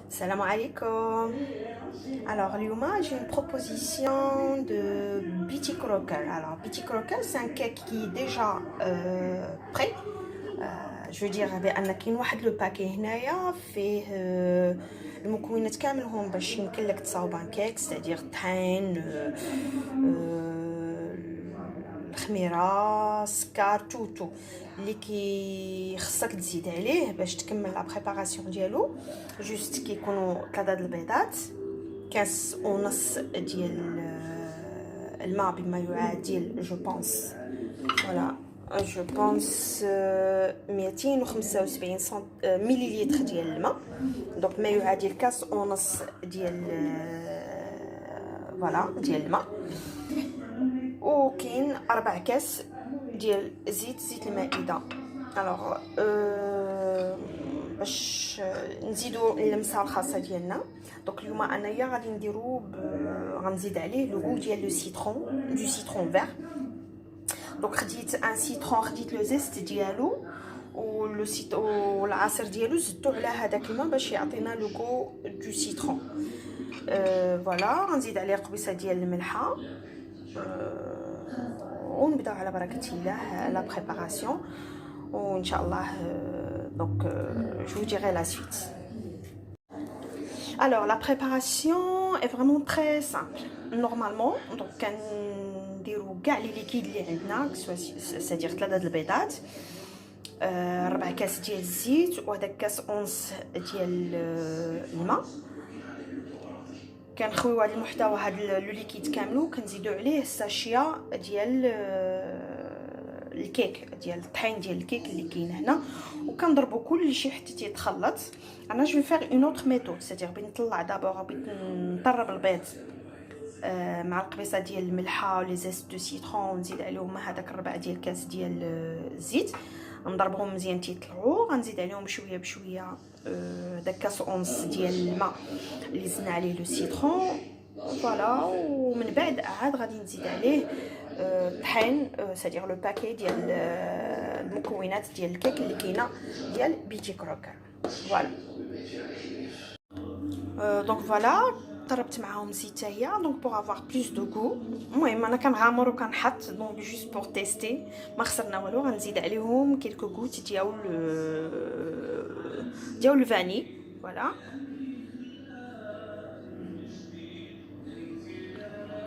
Salam alaikum. Alors, Lyoma, j'ai une proposition de Bitty Crocker. Alors, Bitty Crocker, c'est un cake qui est déjà prêt. Je veux dire, بأن كاين واحد لو باكي هنايا فيه المكونات كاملهم باش يمكن لك تصاوب ان كيك، ستادير طحين، الخميره، السكر، تو اللي كي خصك تزيد عليه باش تكمل لا بريباراسيون ديالو. جوست كيكونوا 3 د البيضات، كاس ونص ديال الماء بما يعادل جو بونس فوالا جو بونس 275 مليلتر ديال الماء، دونك ما يعادل كاس ونص ديال فوالا ديال الماء. وكاين 4 كاس ديال زيت المائده. الوغ باش نزيدو اللمسه الخاصه ديالنا. دونك اليوم انايا غادي نديرو غنزيد عليه لو ديال لو سيترون دو سيترون فير. دونك خديت ان سيترون، خديت لو زيست ديالو ولو والعصير ديالو، زدتو على هذاك الماء باش يعطينا لو غو دو سيترون. فوالا غنزيد عليه قبيصه ديال الملحه ونبداو على بركه الله لا بريباراسيون وان شاء الله. دونك je vous dirai la suite. Alors la préparation est vraiment très simple normalement. donc كنديروا كاع لي ليكيد اللي عندنا، c'est-à-dire 3 د البيضات، 4 كاس ديال الزيت، وهذاك كاس اونص ديال الماء. كنخويو هذا المحتوى، هذا لو ليكيد كاملو، كنزيدو عليه الساشيه ديال الكيك، ديال الطحين ديال الكيك اللي كاين هنا، وكنضربو كلشي حتى تيتخلط. انا جو فيغ اون اوتر ميثود، سيتير بغيت نطلع دابور، بغيت نطرب البيض مع القبيصه ديال الملحه ولي زيست دو سيترون، ونزيد عليهم هذاك 4 ديال كاس ديال الزيت، نضربهم مزيان تيطلعوا. غنزيد عليهم بشويه بشويه داك كاس اونص ديال الماء اللي زدنا عليه لو سيترون فوالا. ومن بعد عاد غادي نزيد عليه طحين، سادير لو باكي ديال المكونات ديال الكيك اللي كاينه ديال بيتي كروكر فوالا. دونك فوالا ضربت معاهم زيت هي، دونك بوغ افوار بلوس دو غو. المهم انا كنغامر وكنحط، دونك جوست بوغ تيستي، ما خسرنا والو. غنزيد عليهم كيلكو غوت ديال الفاني فوالا.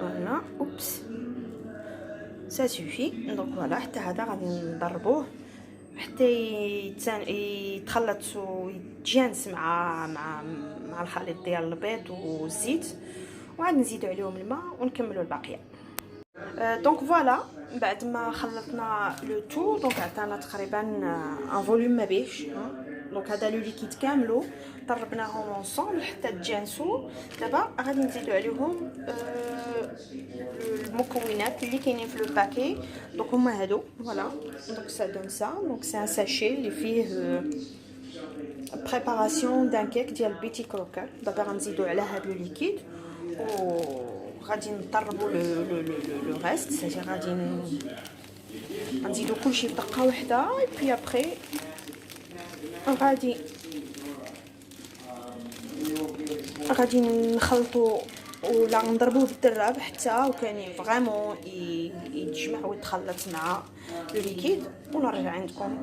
فوالا اوبس سا سوفي. دونك فوالا حتى هذا غادي نضربوه حتى يتخلط ويتجانس مع الخليط ديال البيض والزيت، وعاد نزيدو عليهم الماء ونكملوا الباقيه. دونك فوالا بعد ما خلطنا لو تو، دونك عطانا تقريبا ان فوليوم ما بيش. دونك هذا لو ليكيد كاملو طربناهم اونصومبل حتى تجانسوا. دابا غادي نزيدو عليهم المكونات اللي كاينين في لو باكي، دونك هما هادو فوالا. دونك سا دون سا، دونك سي ان ساشي اللي فيه بريباراسيون دان كيك ديال بيتي كروكر. دابا غنزيدو على هاد لو ليكيد وغادي نطربوا لو ريست، سيتي غنزيدو كلشي بدقه واحده. بي ابري غادي نخلطو ولا نضربوه بالدراب حتى وكان فريمون يتجمع ويتخلط مع لو ليكيد، ونرجع عندكم.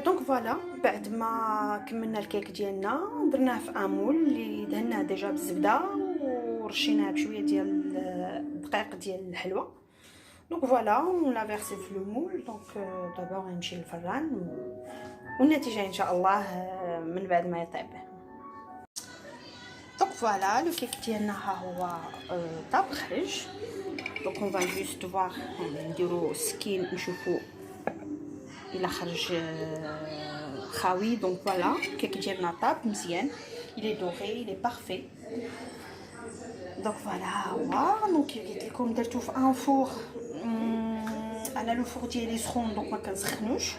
دونك فوالا بعد ما كملنا الكيك ديالنا درناه في امول اللي دهناه ديجا بالزبده ورشيناه بشويه ديال الدقيق ديال الحلوى. دونك فوالا اون لا فيرسي في لو مول. دونك دابا غنمشي للفران والنتيجه ان شاء الله من بعد ما يطيب. فوالا لو كيك ديالنا ها هو طاب خرج. دونك اون فا جوست فواغ نديرو السكين نشوفو الا خرج خاوي. دونك فوالا الكيك ديالنا طاب مزيان، il est doré, il est parfait. دونك فوالا ها هو. دونك قلت لكم درتو في ان فور. انا لو فور ديالي سخون دونك ما كنسخنوش.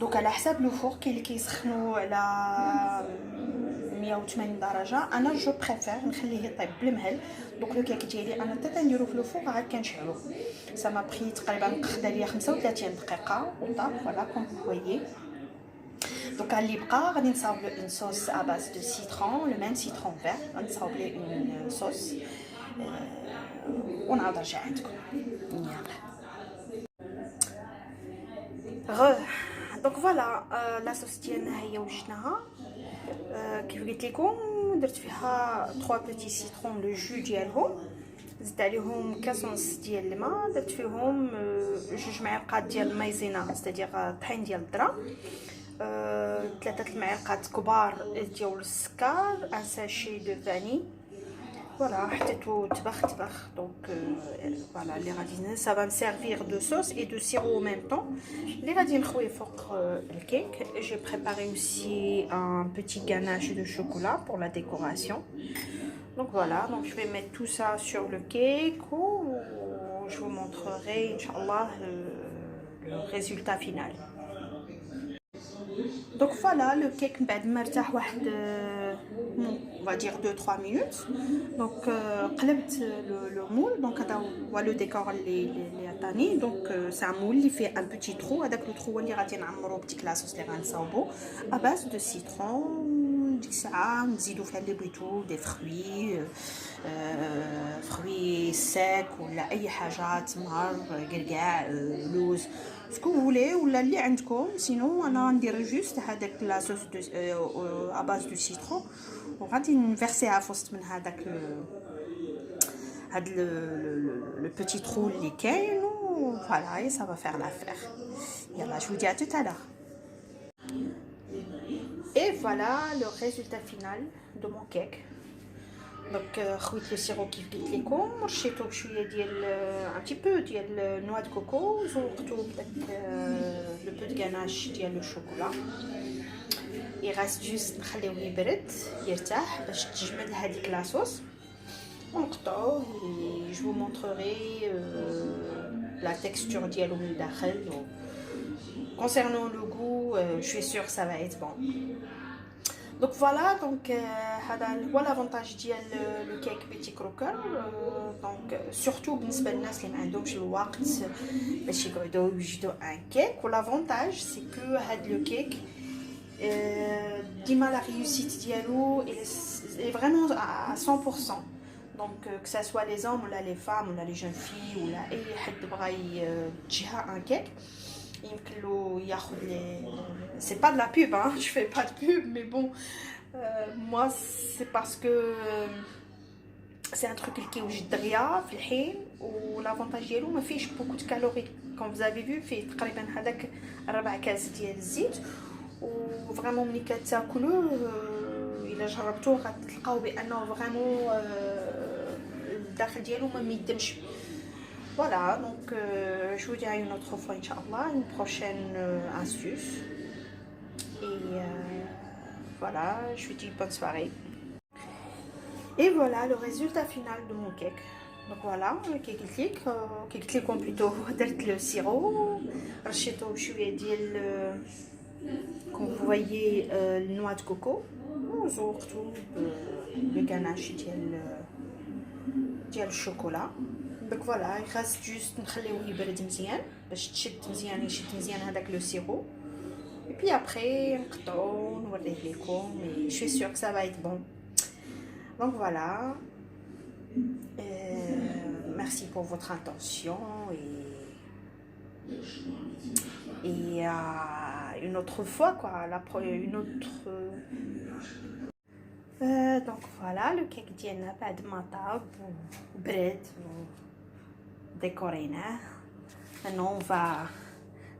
دونك على حساب لو فور كاين اللي كيسخنوا على 180 درجه، انا جو بريفير نخليه يطيب بالمهل. دونك لو كيك ديالي انا حتى نديرو في لو فور عاد كنشعلو. سا ما بري تقريبا خدا ليا 35 دقيقه وطاب. فوالا كوم فويي. دونك اللي بقى غادي نصاوبلو اون صوص ا باز دو سيترون، لو ميم سيترون فير. غنصاوب ليه اون صوص ونعاود نرجع عندكم. يلا دونك فوالا لا صوص ديالنا هي وجدناها. كيف قلت لكم درت فيها 3 بيتي سيترون لو جو ديالهم، زدت عليهم كاس ونص ديال الماء، درت فيهم 2 معالق ديال المايزينا ستادير طحين ديال الذره، 3 المعالق كبار ديال السكر، ان ساشي دو فاني. فوالا حطيتو تبخ. دونك فوالا اللي غادي سا فا سيرفير دو صوص اي دو سيرو او ميم طون اللي غادي نخوي فوق الكيك. جي بريباري اوسي ان بيتي غاناش دو شوكولا pour la décoration. Donc voilà, donc je vais mettre tout ça sur le cake ou je vous montrerai inchallah le résultat final. Donc voilà, le cake بعد ما ارتاح واحد on va dire 2-3 minutes. Donc قلبت le moule. Donc هذا هو le décor اللي عطاني. Donc c'est un moule اللي فيه un petit trou. هذاك le trou هو اللي غادي نعمرو بديك لاصوص اللي غنصاوبو à base de citron. ديك الساعه نزيدو فيها اللي بغيتو دي fruits secs ولا اي حاجه، تمر، قرقاع، لوز، سكو فولي ولا اللي عندكم. سينو انا ندير جوست هذاك لاصوص ا باز دو سيترون وغادي نفرسيها في وسط من هذاك هاد لو بيتي ترو اللي كاين. فوالا اي سا فا فير لافير. يلا جو دي ا tout à l'heure. Et voilà le résultat final de mon cake. Donc خويت لو سيرو كيف قلت لكم، رشيتو بشويه ديال ان بتي بو ديال نوا دو كوكو، زوقتو بداك لو بو دو غاناش ديال لو شوكولا. يغاس جوست نخليوه يبرد يرتاح باش تجمد هذيك لاصوص ونقطعوه. جو vous montrerai la texture ديالو من الداخل. Concernant le goût, je suis sûre que ça va être bon. Donc voilà, donc هذا هو l'avantage ديال le cake بيتي كروكر. donc surtout بالنسبه للناس اللي ما عندهمش الوقت باش يقعدوا يوجدوا ان كيك. l'avantage c'est que هاد لو كيك ديما لا réussite ديالو est vraiment à 100%. donc que ça soit les hommes ou les femmes ou les jeunes filles ou اي حد بغى يتجها ان كيك يمكن له ياخذ لي. سي با de la pub hein, je fais pas de pub mais bon moi c'est parce que c'est un truc اللي كيوجد دغيا في الحين ولافونتاج ديالو ما فيهش بوكو د كالوري. كون vous avez vu فيه تقريبا هذاك 4 كاس ديال الزيت وفريمون ملي كتاكلوه الا جربتوه غتلقاو بانه فريمون الداخل ديالو ما ميدمش. Voilà, donc je vous dis à une autre fois, Inch'Allah, une prochaine astuce. Et voilà, je vous dis bonne soirée. Et voilà le résultat final de mon cake. Donc voilà, le cake clic plutôt درت le sirop, رشيته بشويه ديال comme vous voyez le noix de coco وزوقته le ganache ديال الشوكولا. دونك فوالا خاص جوست نخليوه يبرد مزيان باش تشد مزيان يشد مزيان هذاك لو سيرو. اي بي ابري نقطعو نوريه لكم. اي شوي سور كو سا فا ايت بون. دونك فوالا merci pour votre attention et une autre fois quoi, une autre donc voilà le cake ديالنا بعد ما طاب وبرد ديكوريناه. maintenant on va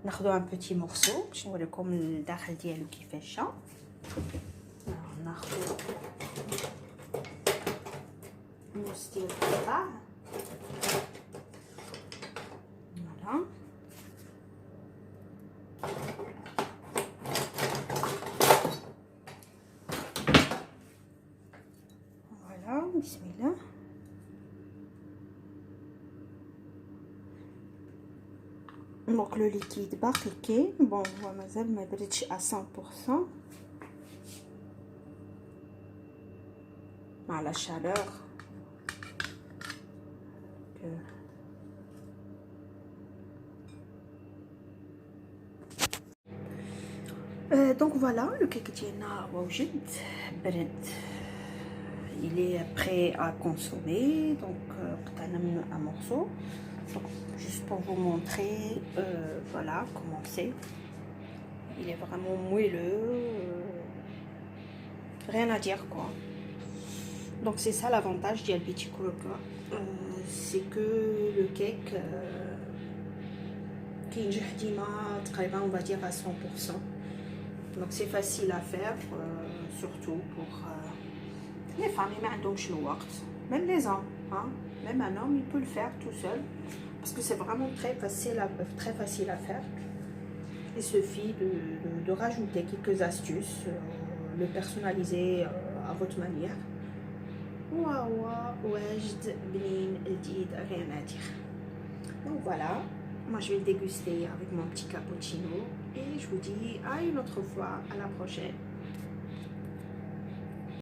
ناخذوا un petit morceau باش نوريكم الداخل ديالو كيفاش. ناخذ ديال القطع. فوالا فوالا بسم الله. دونك لو ليكيد باقي كاين. بون هو مازال ما بردش ا 100% مع لا شالور. دونك فوالا لو كيك ديالنا وجد برد. il est prêt à consommer. donc قطعنا منه un morceau. donc juste pour vous montrer voilà comment c'est. il est vraiment moelleux, rien à dire quoi. donc c'est ça l'avantage ديال بيتي كروكا, c'est que le cake كينجح ديما تقريبا on va dire à 100%. donc c'est facile à faire, surtout pour les femmes qui n'ont pas le temps, même les hommes, hein? Même un homme il peut le faire tout seul parce que c'est vraiment très facile à faire. Il suffit de rajouter quelques astuces, le personnaliser à votre manière. Waouh, wajed, bnin, ldid, rien à dire. donc voilà, moi je vais le déguster avec mon petit cappuccino et je vous dis à une autre fois, à la prochaine.